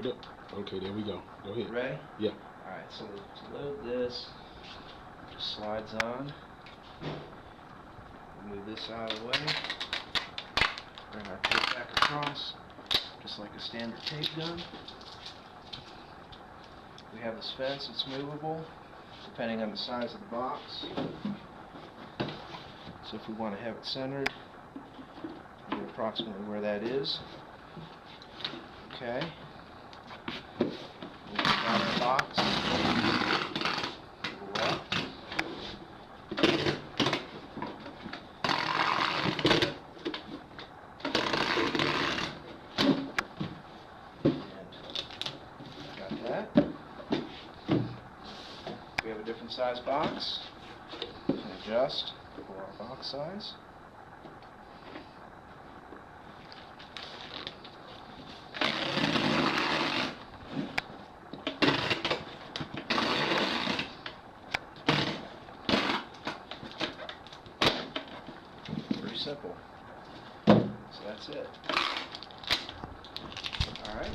Okay, there we go. Go ahead. Ready? Yeah. Alright, so to load this, just slides on. Move this out of the way. Bring our tape back across, just like a standard tape gun. We have this fence, it's movable, depending on the size of the box. So if we want to have it centered, we know approximately where that is. Okay. We'll down our box. Go up. Got that. We have a different size box. We can adjust for our box size. Pretty simple. So that's it. Alright.